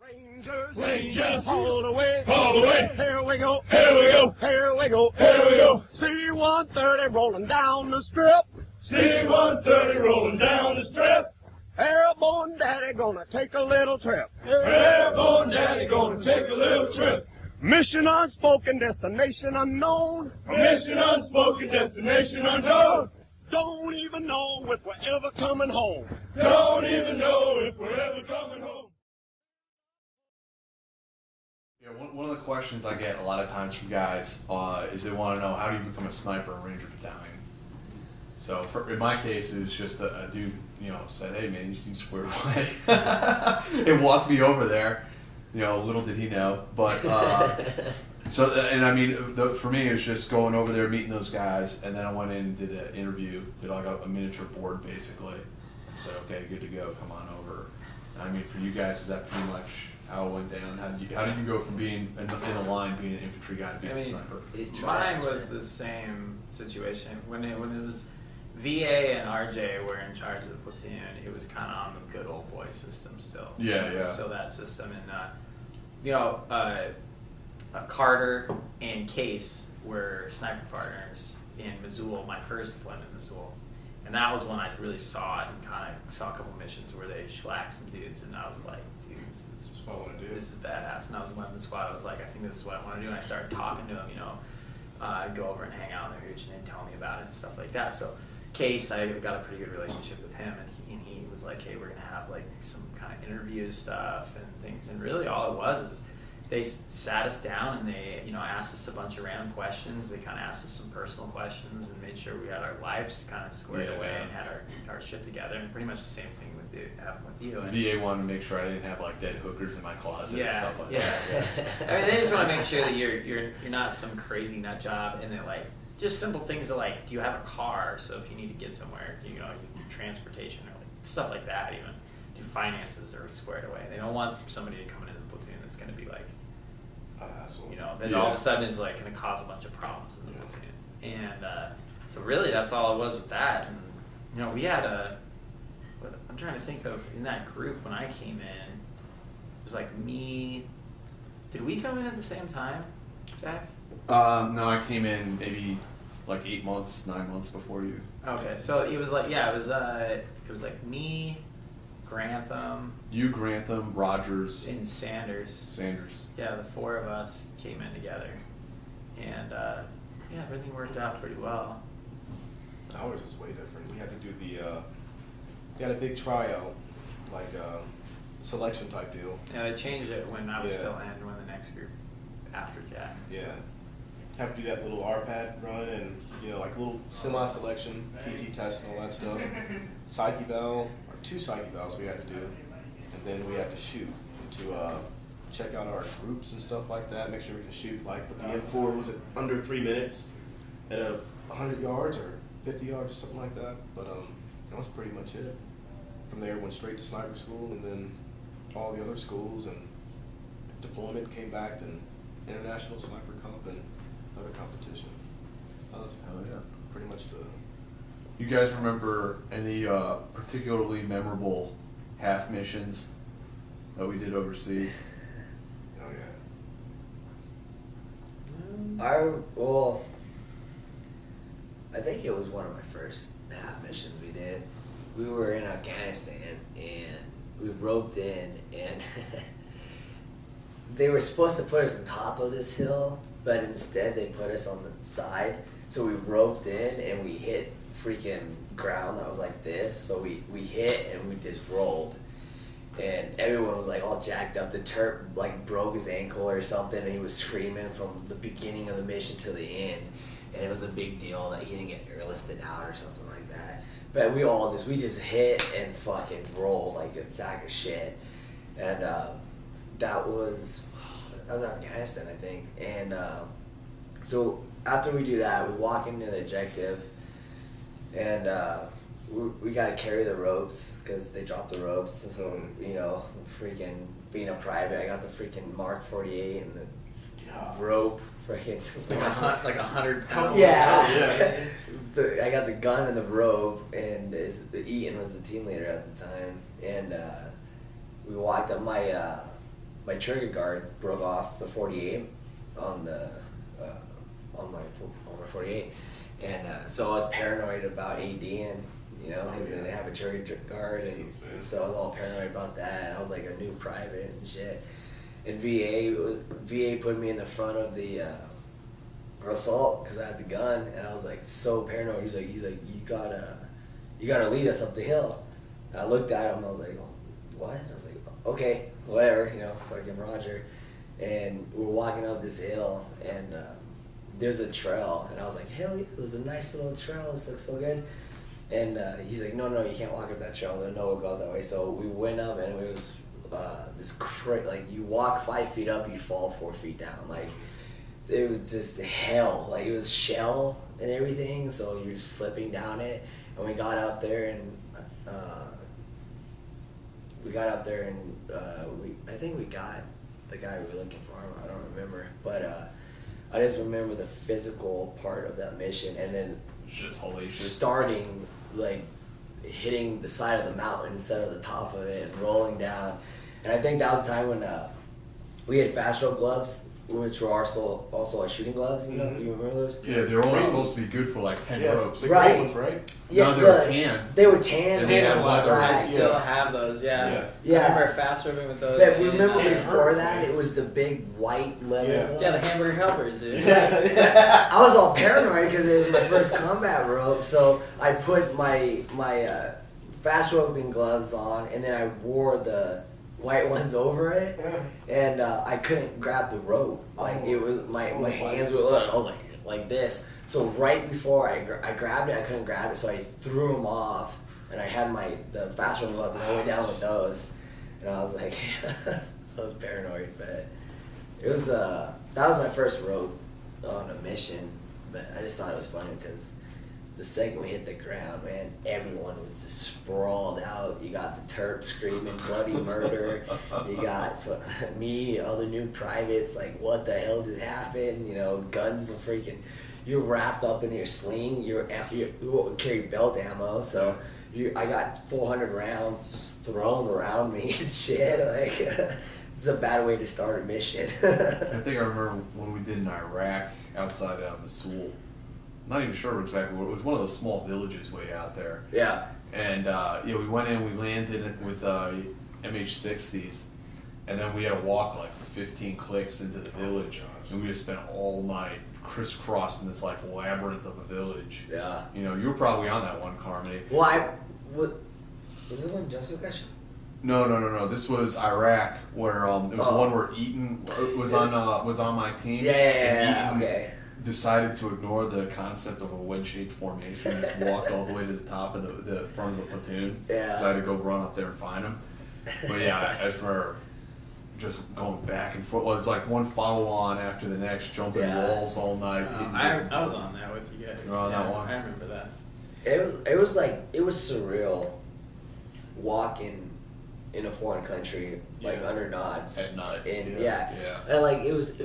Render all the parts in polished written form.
Rangers, all the way, here we go, here we go, here we go, here we go. C-130 rolling down the strip, C-130 rolling down the strip. airborne daddy gonna take a little trip, Airborne daddy gonna take a little trip. mission unspoken, destination unknown, Mission unspoken, destination unknown. don't even know if we're ever coming home. Don't even know if we're ever coming home. Yeah, one of the questions I get a lot of times from guys is they want to know, how do you become a sniper in Ranger Battalion? So in my case, it was just a dude, said, hey man, you seem squared away. And walked me over there. Little did he know. But, for me, it was just going over there, meeting those guys, and then I went in and did an interview, did like a miniature board basically. I said, okay, good to go, come on over. For you guys, is that pretty much how it went down? How did you go from being in a line, being an infantry guy, to being a sniper? Mine was the same situation. When it was VA and RJ were in charge of the platoon, it was kind of on the good old boy system still. Yeah, it was still that system. And, Carter and Case were sniper partners in Missoula, my first deployment in Missoula. And that was when I really saw it and kind of saw a couple missions where they shellacked some dudes, and I was like, dude, this is badass. And I was in the squad. I was like, I think this is what I want to do. And I started talking to him, I'd go over and hang out in the region and tell me about it and stuff like that. So Case, I got a pretty good relationship with him, and he was like, hey, we're going to have like some kind of interview stuff and things. And really all it was is they sat us down and they, asked us a bunch of random questions. They kind of asked us some personal questions and made sure we had our lives kind of squared away and had our shit together. And pretty much the same thing happened with you. And VA wanted to make sure I didn't have like dead hookers in my closet and stuff like that. Yeah. They just want to make sure that you're not some crazy nut job, and they're like just simple things like, do you have a car? So if you need to get somewhere, you do transportation or like stuff like that. Even do finances are squared away. They don't want somebody to come into the platoon that's going to be like, then all of a sudden it's like going to cause a bunch of problems in the platoon. And so really that's all it was with that. And we had I'm trying to think of, in that group when I came in, it was like me. Did we come in at the same time, Jack? No, I came in maybe like 9 months before you. Okay, so it was like, it was like me, Grantham. You, Grantham, Rogers. And Sanders. Yeah, the four of us came in together. And everything worked out pretty well. Ours was way different. We had to do we had a big tryout, like selection type deal. Yeah, they changed it when I was still in, when the next group after Jack. So. Yeah. Have to do that little RPAD run and, like little semi-selection, PT test and all that stuff. Psych eval, or 2 psych evals we had to do. And then we had to shoot to check out our groups and stuff like that, make sure we can shoot with the M4 was it under 3 minutes at 100 yards or 50 yards or something like that. But that was pretty much it. From there, went straight to sniper school, and then all the other schools, and deployment, came back to International Sniper Cup and other competition. That was pretty much the... You guys remember any particularly memorable half missions that we did overseas? Oh yeah. I think it was one of my first half missions we did. We were in Afghanistan and we roped in, and they were supposed to put us on top of this hill, but instead they put us on the side. So we roped in and we hit freaking ground that was like this. So we hit and we just rolled. And everyone was like all jacked up. The Turk like broke his ankle or something, and he was screaming from the beginning of the mission to the end. And it was a big deal that he didn't get airlifted out or something like that. But we just hit and fucking rolled like a sack of shit. And that was Afghanistan, I think. And so after we do that, we walk into the objective, and we got to carry the ropes because they dropped the ropes. So, freaking being a private, I got the freaking Mark 48 and the rope. Freaking like 100 pounds. Yeah. I got the gun and the rope, and Eaton was the team leader at the time. And we walked up. my trigger guard broke off the 48 on the on my 48, and so I was paranoid about ADing, you know, because they have a trigger guard, and so I was all paranoid about that. And I was like a new private and shit. And VA put me in the front of the assault because I had the gun, and I was like so paranoid. He's like you gotta lead us up the hill. And I looked at him and I was like, what? I was like, okay, whatever, you know, fucking Roger. And we're walking up this hill, and there's a trail, and I was like, hell yeah, there's a nice little trail, this looks so good. And he's like, no, you can't walk up that trail, there's no go that way. So we went up, and it was like you walk 5 feet up, you fall 4 feet down. Like, it was just hell. Like, it was shell and everything, so you're just slipping down it. And we got up there, and I think we got the guy we were looking for. I don't remember, but I just remember the physical part of that mission, and then It's just holy shit. starting like hitting the side of the mountain instead of the top of it and rolling down. And I think that was the time when we had fast rope gloves, which were also like shooting gloves. You know, you remember those? Yeah, they're only supposed to be good for like 10 ropes. The Right. gray ones, right? Yeah, No, they were tan. They were tan. And they had leather. I Right. still have those, yeah. Yeah. I remember fast roping with those. But and, remember it before hurts, that, man. it was the big white leather Yeah. gloves. Yeah, the hamburger helpers, dude. I was all paranoid because it was my first combat rope, so I put my fast roping gloves on, and then I wore the white ones over it, and I couldn't grab the rope. Like, it was my hands were. I was like this. So right before I grabbed it, I couldn't grab it, so I threw them off, and I had the fast rope gloves, and I went down with those, and I was like, I was paranoid, but it was that was my first rope on a mission, but I just thought it was funny because the second we hit the ground, man, everyone was just sprawled out. You got the Terps screaming bloody murder. You got me, other new privates, like, what the hell just happened? You know, guns and freaking. You're wrapped up in your sling. You carry belt ammo, so I got 400 rounds just thrown around me and shit. Like, it's a bad way to start a mission. I think I remember when we did in Iraq outside Mosul. I'm not even sure exactly what it was. One of those small villages way out there. Yeah. And we went in, we landed with MH60s, and then we had to walk like 15 clicks into the village, and we just spent all night crisscrossing this like labyrinth of a village. Yeah. You know, you were probably on that one, Carmody. Well, was this one Joseph got shot? No. This was Iraq, where it was the one where Eaton was on my team. Yeah. And Eaton Okay. decided to ignore the concept of a wedge-shaped formation and just walked all the way to the top of the front of the platoon. Yeah. So I had to go run up there and find him. But yeah, I just remember just going back and forth. Well, it was like one follow-on after the next, jumping walls all night. I was on that with you guys. You were on that one? I remember that. It was surreal walking in a foreign country, like under knots At night. and Yeah. and like it was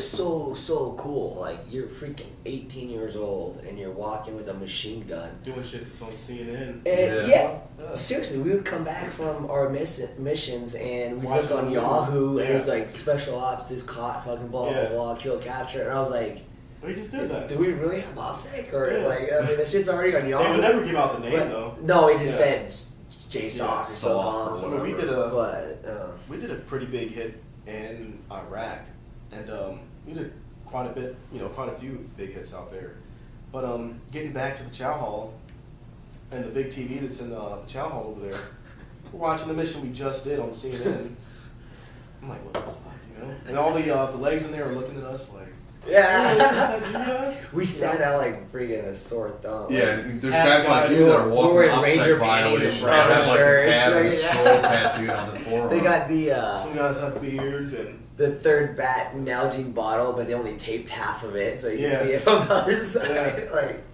so cool. Like, you're freaking 18 years old and you're walking with a machine gun. Doing shit that's on CNN. And seriously, we would come back from our missions and we'd look on Yahoo and it was like special ops just caught fucking blah blah blah, kill, capture, and I was like, We just did that. do we really have OPSEC? Or like, I mean, that shit's already on Yahoo. They would never give out the name though. No, it just said JSOC or SOFREP or something. whatever. We did a pretty big hit in Iraq, and we did quite a few big hits out there. But getting back to the chow hall and the big TV that's in the chow hall over there, we're watching the mission we just did on CNN. I'm like, what the fuck, you know? And all the legs in there are looking at us like, Yeah. "Is that you guys?" We stand out like freaking a sore thumb. Yeah, Like, and there's guys like you that are we're walking wearing Ranger OPSEC panties and violations. brown They have like the shirts, tab and the yeah. scroll tattooed on the forearm. they got Some guys have beards and the third bat Nalgene bottle, but they only taped half of it so you can Yeah. see it from the other side. Yeah. Like,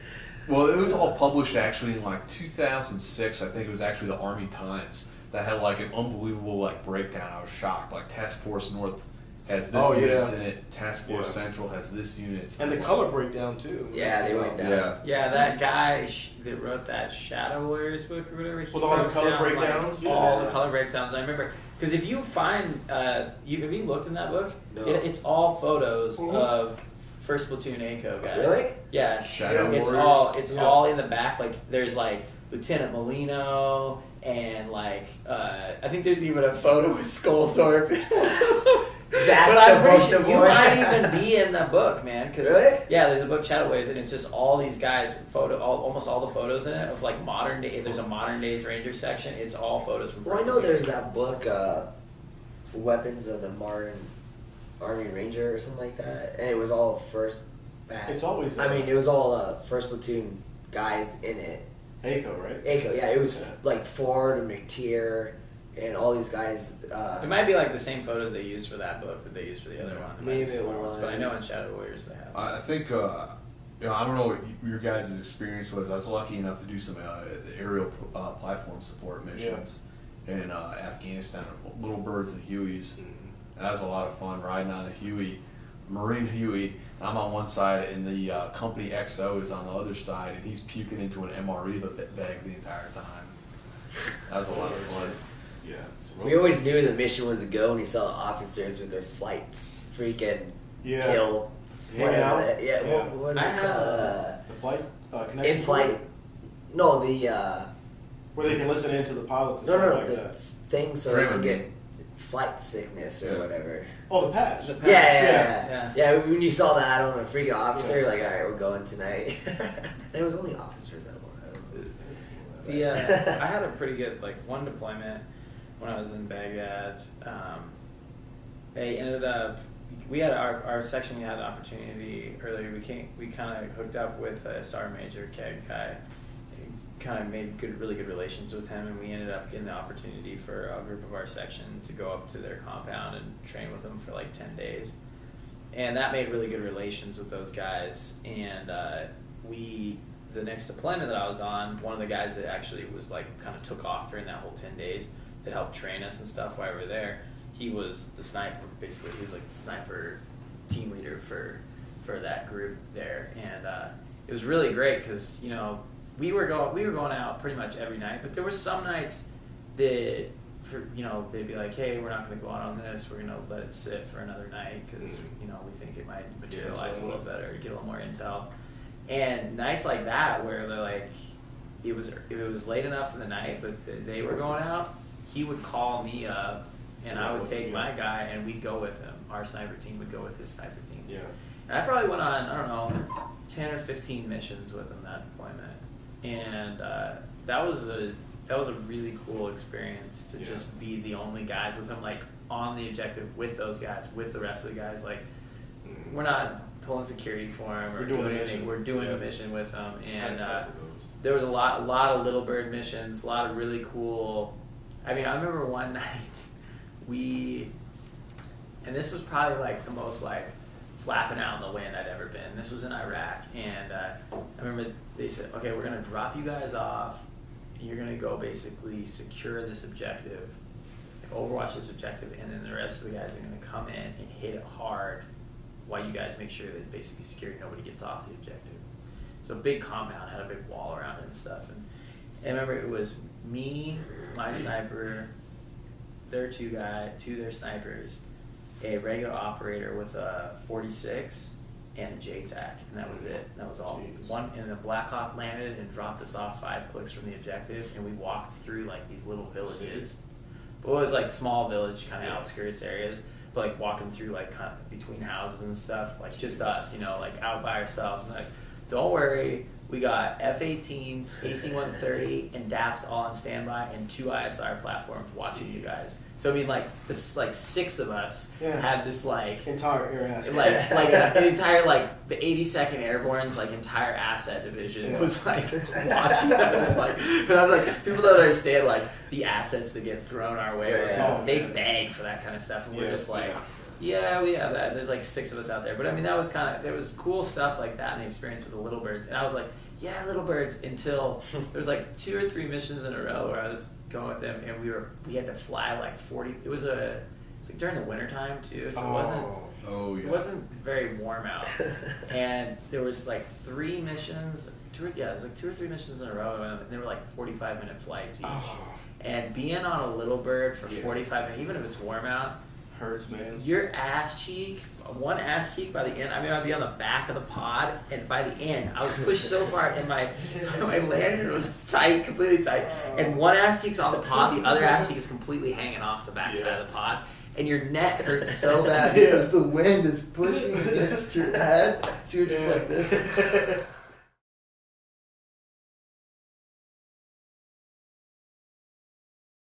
Well, it was all published actually in like 2006. I think it was actually the Army Times that had like an unbelievable like breakdown. I was shocked. Like Task Force North has this units in it. Task Force Central has this units. and the color breakdown too. yeah, they went down. Yeah. Yeah, that guy that wrote that Shadow Warriors book or whatever. He With all the broke color down, breakdowns? Like, all Yeah. the color breakdowns. I remember Because if you find, have you looked in that book? No. It's all photos of First Platoon ACO guys. Really? Yeah. Shadow It's Warriors. all in the back. Like there's like Lieutenant Molino and like I think there's even a photo with Skullthorpe. That's but I'm the pretty most sure you important. might even be in the book, man. Cause, Really? Yeah, there's a book, Shadow Waves, and it's just all these guys, almost all the photos in it of like modern day. There's a modern days Ranger section. It's all photos from. Well, I know there's that book, Weapons of the Modern Army Ranger or something like that, and it was all first batch. It's always I mean, it was all first platoon guys in it. ACO, right? ACO, yeah, it was Yeah. like Ford and McTier and all these guys. It might be like the same photos they used for that book that they used for the other one. It might be Maybe it similar ones, but I know in was. Shadow Warriors they have. I think, I don't know what your guys' experience was. I was lucky enough to do some aerial platform support missions in Afghanistan, Little Birds and Hueys. Mm-hmm. And that was a lot of fun riding on a Huey, Marine Huey. I'm on one side, and the company XO is on the other side, and he's puking into an MRE bag the entire time. That was a lot of fun. Yeah. We always knew the mission was to go when you saw the officers with their flights freaking kill. Hang out. Whatever. Yeah, Yeah. what was I it have called? The flight connection. In flight. No, the Where they can listen into the pilot and no, stuff no, like the that. thing so they don't get flight sickness or Yeah. whatever. Oh, the patch. The Yeah. Yeah. When you saw that on a freaking officer, you're like, all right, we're going tonight. And it was only officers that one. I don't know. I had a pretty good one deployment when I was in Baghdad. They ended up. We had our section. We had an opportunity earlier. We kind of hooked up with a sergeant major Keg guy. Kind of made really good relations with him, and we ended up getting the opportunity for a group of our section to go up to their compound and train with them for like 10 days. And that made really good relations with those guys. And the next deployment that I was on, one of the guys that actually was like kind of took off during that whole 10 days that helped train us and stuff while we were there, he was the sniper, basically. He was like the sniper team leader for that group there. And it was really great because, we were going out pretty much every night, but there were some nights that, they'd be like, hey, we're not going to go out on this. We're going to let it sit for another night because, we think it might materialize a little better, get a little more intel. And nights like that where they're like, it was late enough in the night, but they were going out, he would call me up, and I would take my guy, and we'd go with him. Our sniper team would go with his sniper team. Yeah. And I probably went on, 10 or 15 missions with him that deployment. And that was a really cool experience to just be the only guys with him, like on the objective with those guys, with the rest of the guys. Like we're not pulling security for him or doing anything. We're doing a mission with him, and there was a lot of Little Bird missions, a lot of really cool. I mean, I remember one night and this was probably like the most like flapping out in the wind I'd ever been. This was in Iraq, and I remember they said, okay, we're going to drop you guys off, and you're going to go basically secure this objective, like overwatch this objective, and then the rest of the guys are going to come in and hit it hard while you guys make sure that basically secure nobody gets off the objective. So a big compound, had a big wall around it and stuff. And I remember it was me, my sniper, their two their snipers, a regular operator with a 46 and a JTAC, and that was it. That was all. One, and the Black Hawk landed and dropped us off 5 clicks from the objective, and we walked through like these little villages. But it was like small village, kind of outskirts areas, but like walking through like kind of between houses and stuff, like just us, like out by ourselves. And like, don't worry, we got F-18s, AC-130, and DAPs all on standby, and 2 ISR platforms watching you guys. So I mean, like this, like 6 of us had this like entire air asset, like an entire like the 82nd Airborne's like entire asset division was like watching us. Like, but I was like, people don't understand like the assets that get thrown our way. They beg for that kind of stuff, and we're just like. Yeah, we have that. There's like 6 of us out there. But I mean, that was there was cool stuff like that in the experience with the Little Birds. And I was like, yeah, Little Birds, until there was like 2 or 3 missions in a row where I was going with them, and we had to fly like 40. It's like during the wintertime too, so it wasn't very warm out. And there was like 3 missions, it was like 2 or 3 missions in a row, and they were like 45-minute flights each. And being on a little bird for Yeah. 45 minutes, even if it's warm out, Hurts, man. your ass cheek, one ass cheek by the end, I mean, I'd be on the back of the pod, and by the end, I was pushed so far, and my lanyard was tight, completely tight, and one ass cheek's on the pod, the other ass cheek is completely hanging off the back side of the pod, and your neck hurts so bad because the wind is pushing against your head, so you're just like this.